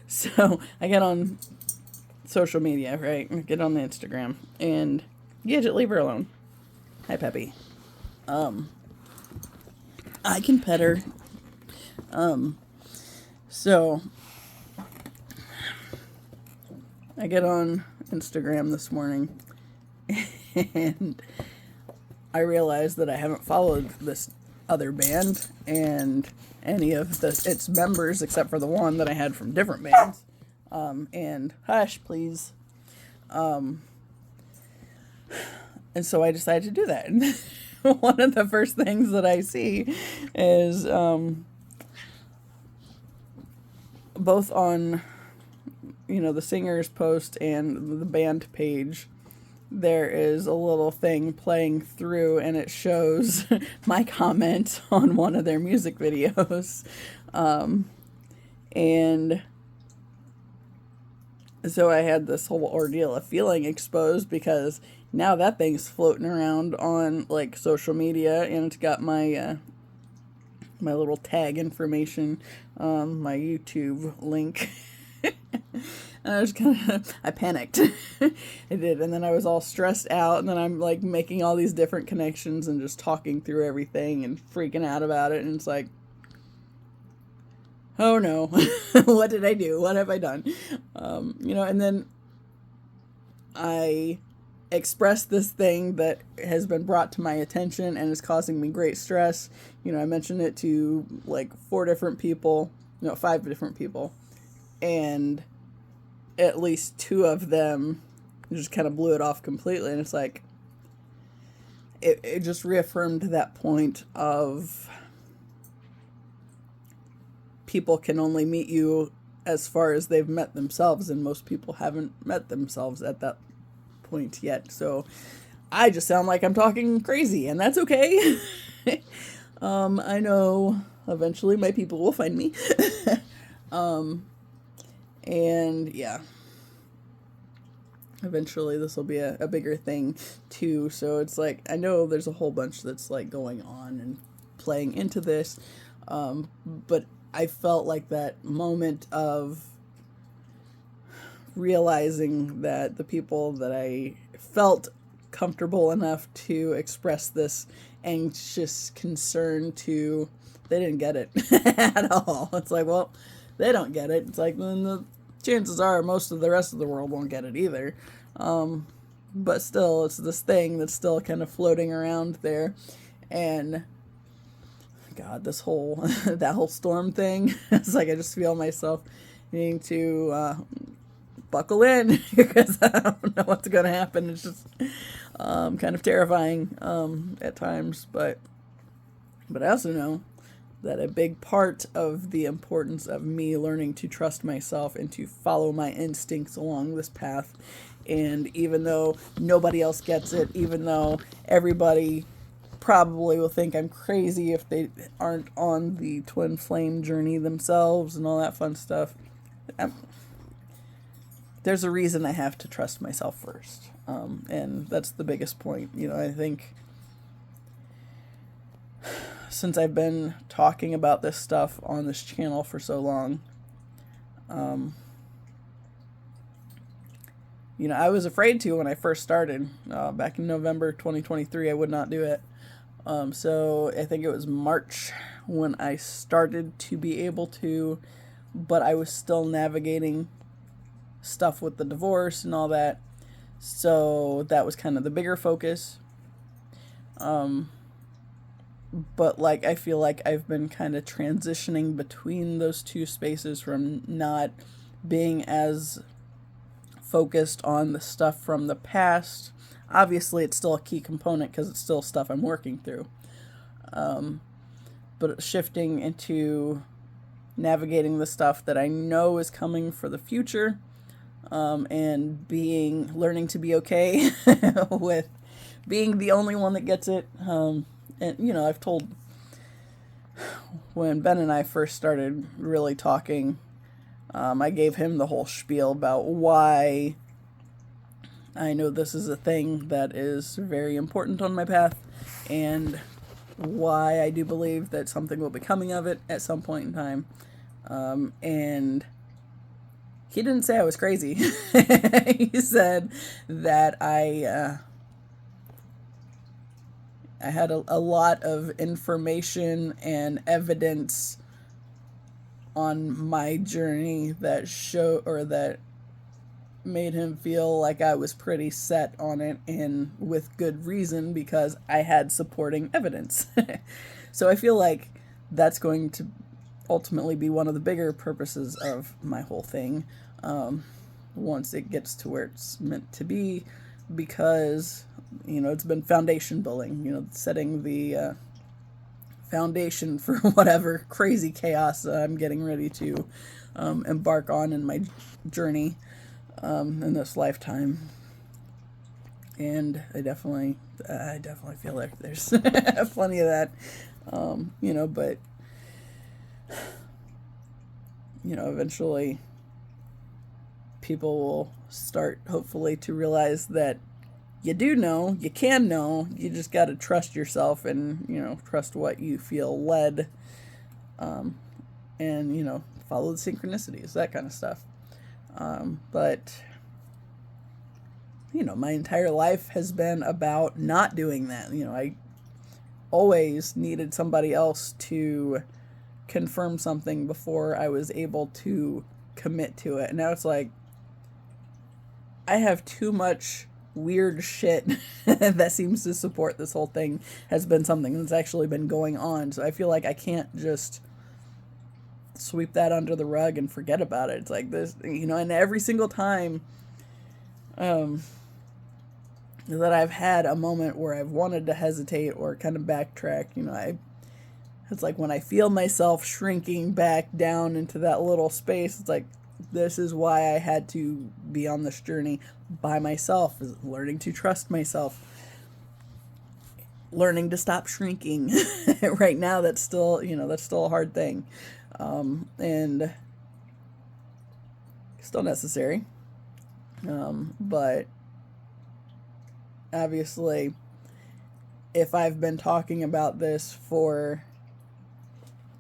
So I get on social media, right? I get on the Instagram, and Gidget, leave her alone. Hi, Peppy. I can pet her. So I get on Instagram this morning, and I realized that I haven't followed this other band and any of its members except for the one that I had from different bands. And hush, please. And so I decided to do that. One of the first things that I see is both on the singer's post and the band page, there is a little thing playing through, and it shows my comment on one of their music videos. And so I had this whole ordeal of feeling exposed, because now that thing's floating around on like social media, and it's got my my little tag information, my YouTube link. And I panicked. I did. And then I was all stressed out. And then I'm like making all these different connections and just talking through everything and freaking out about it. And it's like, oh no, what did I do? What have I done? And then I expressed this thing that has been brought to my attention and is causing me great stress. I mentioned it to like 5 different people. And at least 2 of them just kind of blew it off completely. And it's like, it just reaffirmed that point of people can only meet you as far as they've met themselves, and most people haven't met themselves at that point yet. So I just sound like I'm talking crazy, and that's okay. I know eventually my people will find me. And yeah, eventually this will be a bigger thing too. So it's like, I know there's a whole bunch that's like going on and playing into this. But I felt like that moment of realizing that the people that I felt comfortable enough to express this anxious concern to they didn't get it at all. It's like, well, they don't get it. It's like, then the chances are most of the rest of the world won't get it either. But still, it's this thing that's still kind of floating around there. And God, this whole, that whole storm thing, it's like I just feel myself needing to buckle in because I don't know what's going to happen. It's just kind of terrifying at times. But I also know that a big part of the importance of me learning to trust myself and to follow my instincts along this path, and even though nobody else gets it, even though everybody probably will think I'm crazy if they aren't on the twin flame journey themselves and all that fun stuff, there's a reason I have to trust myself first. And that's the biggest point. You know, I think since I've been talking about this stuff on this channel for so long, you know, I was afraid to when I first started. Back in November 2023, I would not do it. So I think it was March when I started to be able to, but I was still navigating stuff with the divorce and all that. So that was kind of the bigger focus. But like, I feel like I've been kind of transitioning between those two spaces from not being as focused on the stuff from the past. Obviously, it's still a key component because it's still stuff I'm working through. But shifting into navigating the stuff that I know is coming for the future, and learning to be okay with being the only one that gets it. And, you know, I've told, when Ben and I first started really talking, I gave him the whole spiel about why I know this is a thing that is very important on my path, and why I do believe that something will be coming of it at some point in time. And he didn't say I was crazy. He said that I had a lot of information and evidence on my journey that made him feel like I was pretty set on it, and with good reason, because I had supporting evidence. So I feel like that's going to ultimately be one of the bigger purposes of my whole thing, once it gets to where it's meant to be, because, you know, it's been foundation building, you know, setting the foundation for whatever crazy chaos I'm getting ready to embark on in my journey in this lifetime. And I definitely feel like there's plenty of that, you know, but, you know, eventually people will start, hopefully, to realize that you do know, you can know, you just got to trust yourself and, you know, trust what you feel led, and, you know, follow the synchronicities, that kind of stuff. But, you know, my entire life has been about not doing that. You know, I always needed somebody else to confirm something before I was able to commit to it. And now it's like, I have too much weird shit that seems to support this whole thing has been something that's actually been going on. So I feel like I can't just sweep that under the rug and forget about it. It's like this, you know, and every single time that I've had a moment where I've wanted to hesitate or kind of backtrack, you know, it's like when I feel myself shrinking back down into that little space, it's like, this is why I had to be on this journey by myself, is learning to trust myself, learning to stop shrinking. Right now, that's still a hard thing, and still necessary. But obviously, if I've been talking about this for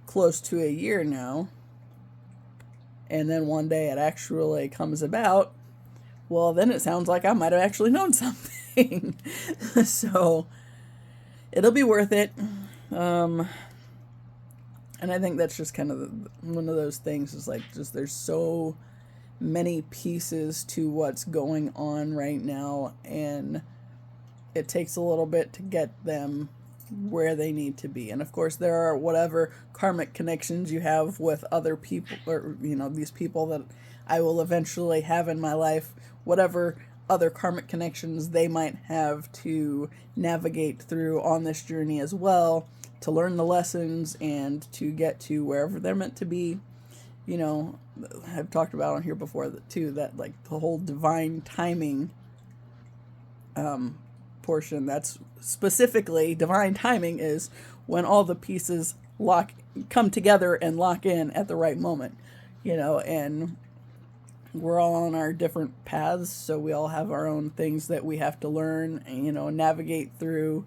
close to a year now, and then one day it actually comes about, well, then it sounds like I might have actually known something. So it'll be worth it. And I think that's just kind of one of those things is like, just there's so many pieces to what's going on right now, and it takes a little bit to get them where they need to be. And of course, there are whatever karmic connections you have with other people, or, you know, these people that I will eventually have in my life, whatever other karmic connections they might have to navigate through on this journey as well, to learn the lessons and to get to wherever they're meant to be. You know, I've talked about on here before that too, that like the whole divine timing portion, that's specifically divine timing is when all the pieces come together and lock in at the right moment, you know, and we're all on our different paths, so we all have our own things that we have to learn and, you know, navigate through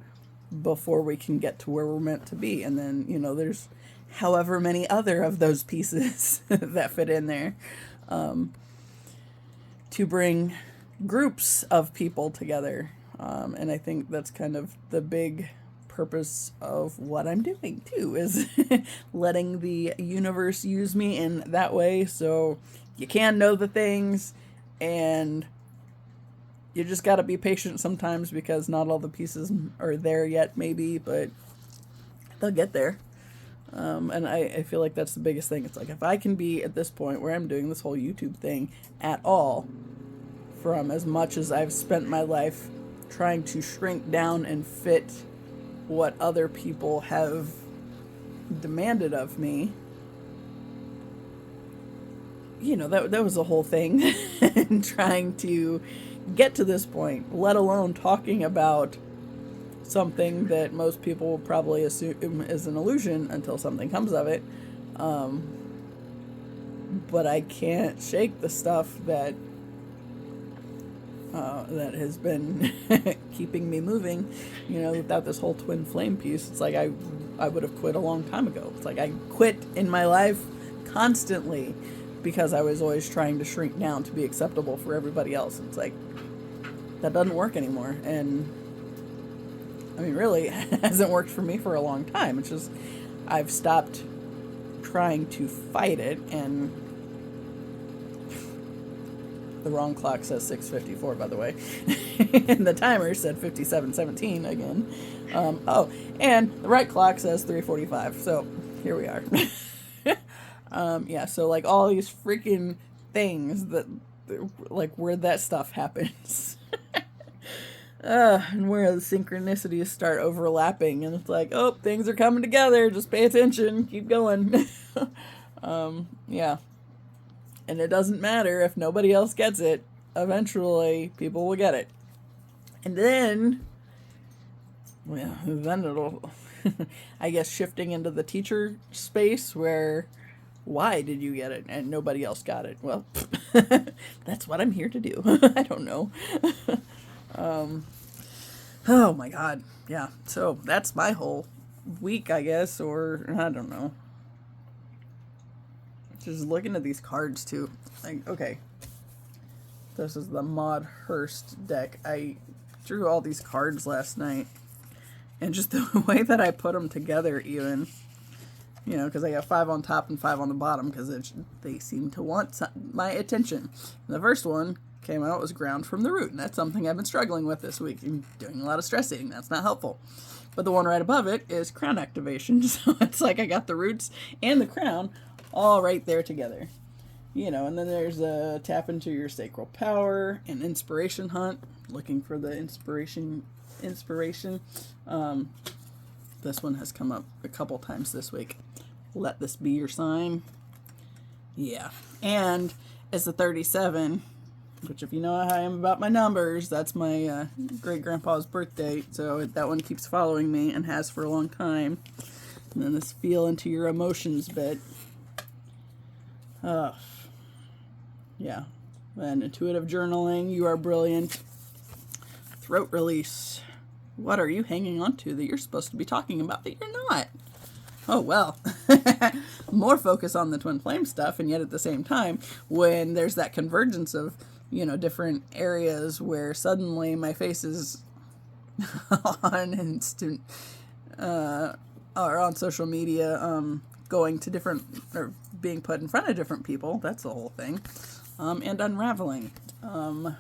before we can get to where we're meant to be. And then, you know, there's however many other of those pieces that fit in there to bring groups of people together. And I think that's kind of the big purpose of what I'm doing too, is letting the universe use me in that way, so you can know the things, and you just got to be patient sometimes because not all the pieces are there yet, maybe, but they'll get there. And I feel like that's the biggest thing. It's like, if I can be at this point where I'm doing this whole YouTube thing at all, from as much as I've spent my life trying to shrink down and fit what other people have demanded of me, you know, that was a whole thing. And trying to get to this point, let alone talking about something that most people will probably assume is an illusion until something comes of it. But I can't shake the stuff that has been keeping me moving. You know, without this whole twin flame piece, it's like I would have quit a long time ago. It's like I quit in my life constantly because I was always trying to shrink down to be acceptable for everybody else. It's like, that doesn't work anymore. And I mean, really, it hasn't worked for me for a long time. It's just, I've stopped trying to fight it, and the wrong clock says 6:54, by the way. And the timer said 57:17 again. Oh, and the right clock says 3:45. So here we are. Yeah, so like all these freaking things that, like, where that stuff happens. And where the synchronicities start overlapping, and it's like, oh, things are coming together, just pay attention, keep going. Yeah. And it doesn't matter if nobody else gets it, eventually people will get it. And then, well, then it'll, I guess, shifting into the teacher space where, why did you get it and nobody else got it? Well, that's what I'm here to do. I don't know. Oh my God. Yeah. So that's my whole week, I guess, or I don't know. Just looking at these cards too. Like, okay. This is the Maude Hirst deck. I drew all these cards last night, and just the way that I put them together, even, you know, because I got 5 on top and 5 on the bottom, because they seem to want my attention. And the first one came out was ground from the root, and that's something I've been struggling with this week. I'm doing a lot of stress eating. That's not helpful. But the one right above it is crown activation. So it's like I got the roots and the crown all right there together. You know, and then there's a tap into your sacral power, an inspiration hunt, looking for the inspiration. This one has come up a couple times this week. Let this be your sign. Yeah. And it's the 37, which, if you know how I am about my numbers, that's my great-grandpa's birthday. So that one keeps following me and has for a long time. And then this feel into your emotions bit. Yeah. And intuitive journaling, you are brilliant. Throat release. What are you hanging on to that you're supposed to be talking about that you're not? Oh, well. More focus on the twin flame stuff, and yet at the same time, when there's that convergence of, you know, different areas where suddenly my face is on instant, or on social media, going to different, or being put in front of different people. That's the whole thing. And unraveling. I'm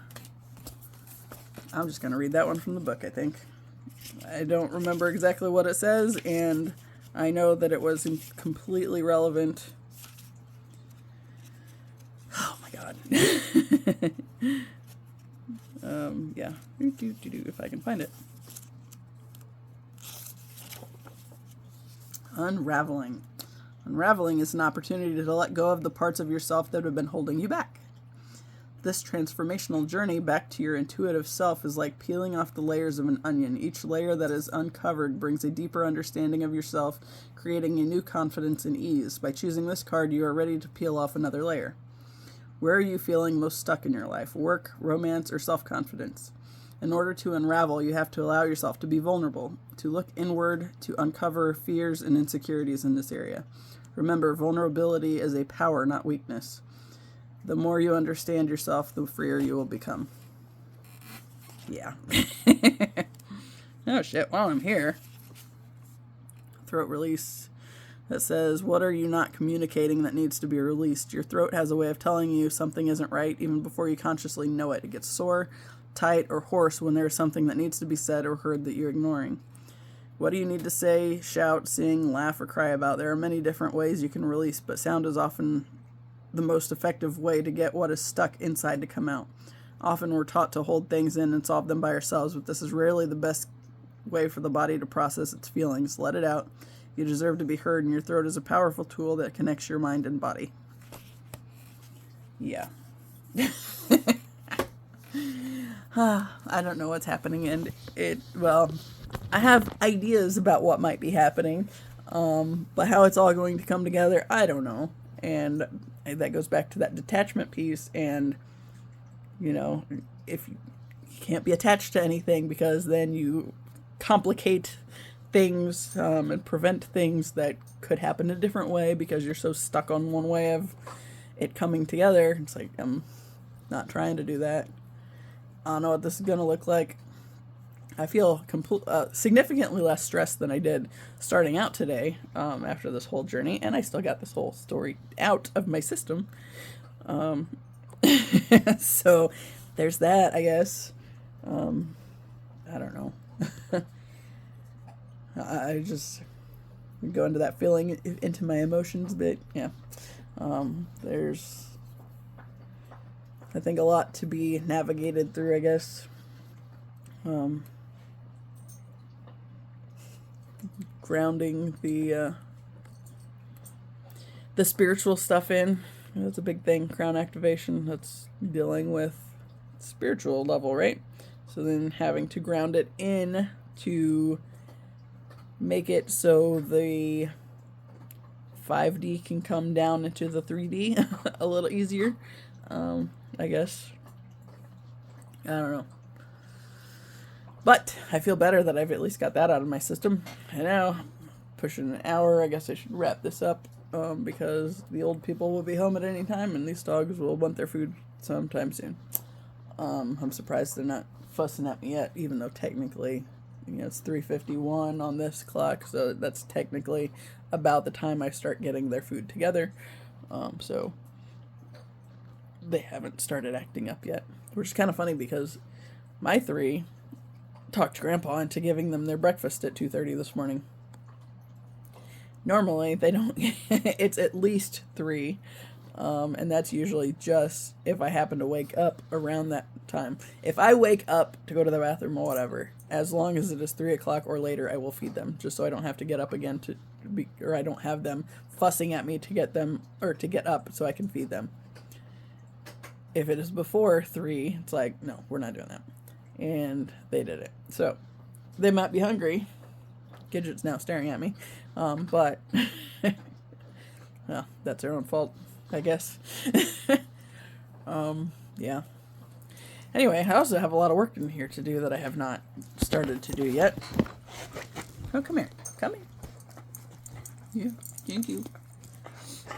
just going to read that one from the book, I think. I don't remember exactly what it says, and I know that it was completely relevant. Oh my god. Yeah. If I can find it. Unraveling. Unraveling is an opportunity to let go of the parts of yourself that have been holding you back. This transformational journey back to your intuitive self is like peeling off the layers of an onion. Each layer that is uncovered brings a deeper understanding of yourself, creating a new confidence and ease. By choosing this card, you are ready to peel off another layer. Where are you feeling most stuck in your life? Work, romance, or self-confidence? In order to unravel, you have to allow yourself to be vulnerable, to look inward, to uncover fears and insecurities in this area. Remember, vulnerability is a power, not weakness. The more you understand yourself, the freer you will become. Yeah. Oh shit, while I'm here. Throat release. That says, what are you not communicating that needs to be released? Your throat has a way of telling you something isn't right even before you consciously know it. It gets sore, tight, or hoarse when there is something that needs to be said or heard that you're ignoring. What do you need to say, shout, sing, laugh, or cry about? There are many different ways you can release, but sound is often the most effective way to get what is stuck inside to come out. Often we're taught to hold things in and solve them by ourselves, but this is rarely the best way for the body to process its feelings. Let it out. You deserve to be heard, and your throat is a powerful tool that connects your mind and body. Yeah. I don't know what's happening, and I have ideas about what might be happening, but how it's all going to come together, I don't know. And that goes back to that detachment piece, and, if you can't be attached to anything, because then you complicate things and prevent things that could happen a different way because you're so stuck on one way of it coming together. It's like, I'm not trying to do that. I don't know what this is going to look like. I feel significantly less stressed than I did starting out today after this whole journey, and I still got this whole story out of my system. So there's that, I guess. I don't know. I just go into that feeling, into my emotions a bit. Yeah. There's, I think, a lot to be navigated through, I guess. Grounding the spiritual stuff in. That's a big thing. Crown activation. That's dealing with spiritual level, right? So then having to ground it in to make it so the 5D can come down into the 3D a little easier, I guess. I don't know. But I feel better that I've at least got that out of my system. And now, pushing an hour, I guess I should wrap this up, because the old people will be home at any time, and these dogs will want their food sometime soon. I'm surprised they're not fussing at me yet, even though technically, it's 3:51 on this clock, so that's technically about the time I start getting their food together. So they haven't started acting up yet, which is kind of funny because my 3 talked Grandpa into giving them their breakfast at 2:30 this morning. Normally they don't. It's at least 3. And that's usually just if I happen to wake up around that time. If I wake up to go to the bathroom or whatever, as long as it is 3 o'clock or later, I will feed them, just so I don't have to get up again or I don't have them fussing at me to get them, or to get up so I can feed them. If it is before 3, it's like, no, we're not doing that. And they did it. So they might be hungry. Gidget's now staring at me. But well, that's their own fault, I guess. Yeah. Anyway, I also have a lot of work in here to do that I have not started to do yet. Oh, come here. Come here. Yeah, thank you.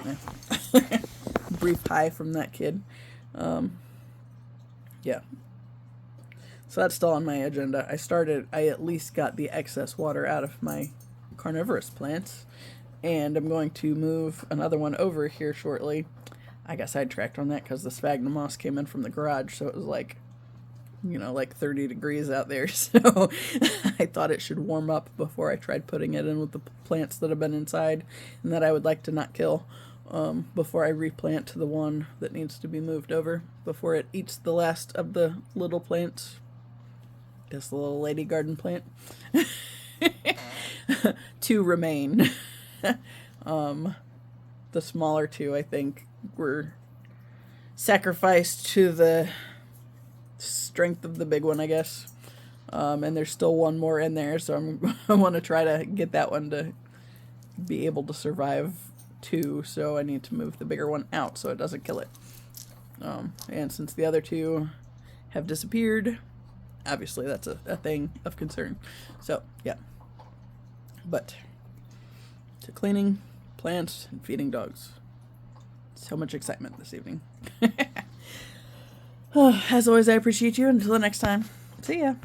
Yeah. Brief hi from that kid. Yeah. So that's still on my agenda. I at least got the excess water out of my carnivorous plants. And I'm going to move another one over here shortly. I got sidetracked on that because the sphagnum moss came in from the garage, so it was like, you know, like 30 degrees out there. So I thought it should warm up before I tried putting it in with the plants that have been inside and that I would like to not kill before I replant the one that needs to be moved over, before it eats the last of the little plants. Just the little lady garden plant. Two remain. The smaller two, I think, were sacrificed to the strength of the big one, I guess. And there's still one more in there, so I want to try to get that one to be able to survive too, so I need to move the bigger one out so it doesn't kill it. And since the other two have disappeared, obviously that's a thing of concern. So, yeah. But to cleaning, plants, and feeding dogs. So much excitement this evening. As always, I appreciate you. Until the next time, see ya.